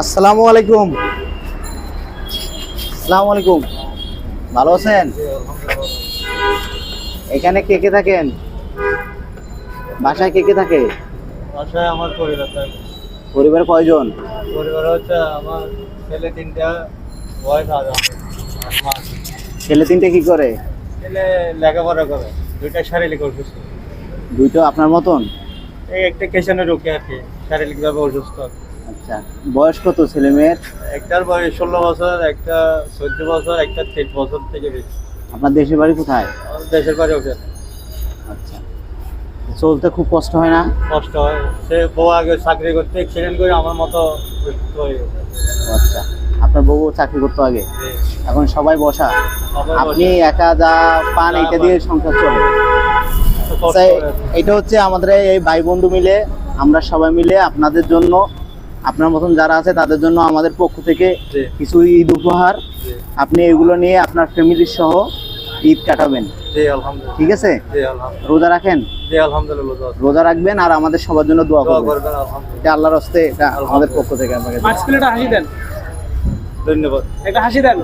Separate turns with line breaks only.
আসসালামু আলাইকুম। আসসালামু আলাইকুম। ভালো আছেন? এখানে কে কে থাকেন? বাসায় কে কে থাকে?
বাসায় আমার পরিবার থাকে।
পরিবারে কয়জন?
পরিবারে হচ্ছে আমার ছেলে তিনটা, ওয়াইফ আর আমি, আর মা।
ছেলে তিনটে কি করে?
ছেলে লেখাপড়া করে, দুইটা শারীরিক অসুস্থ।
দুইটো আপনার মতন?
এই একটা কেশনে রোগে আর কি, শারীরিকভাবে অসুস্থ।
আচ্ছা, বয়স কত ছেলে মেয়ের?
একটার বয়স 16 বছর, একটা 14 বছর, একটা 3 বছর থেকে বেশি।
আপনার দেশের বাড়ি কোথায়?
আমাদের দেশের বাড়ি ওখানে।
আচ্ছা, চলতে খুব কষ্ট হয় না?
কষ্ট হয়, সে বউ আগে চাকরি করতে অ্যাক্সিডেন্ট করে আমার মতো অসুস্থ হয়ে গেছে।
আচ্ছা, আপনার বউ চাকরি করতো আগে,
জি।
এখন সবাই বসা,
সবাই
আপনি
বসে।
একা যা পান
যা
এটা
পান।
দিয়ে সংসার চলে।
তো কষ্ট
আচ্ছা,
হয়।
এটা হচ্ছে আমাদের এই ভাই বন্ধু মিলে, আমরা সবাই মিলে আপনাদের জন্য, আপনার মতন যারা আছে তাদের জন্য আমাদের পক্ষ থেকে
জি।
কিছু ঈদ উপহার,
জি।
আপনি এগুলো নিয়ে আপনার ফ্যামিলির সহ ঈদ কাটাবেন।
জি আলহামদুলিল্লাহ।
ঠিক আছে?
জি আলহামদুলিল্লাহ।
রোজা রাখেন,
জি আলহামদুলিল্লাহ।
রোজা রাখবেন আর আমাদের সবার জন্য দোয়া
দোয়া
করবেন।
করবেন আলহামদুলিল্লাহ।
এটা আল্লাহর হস্তে, এটা আমাদের পক্ষ থেকে আপনাকে
পাঁচ প্লেটটা হাসি দেন,
ধন্যবাদ।
একটা হাসি দেন।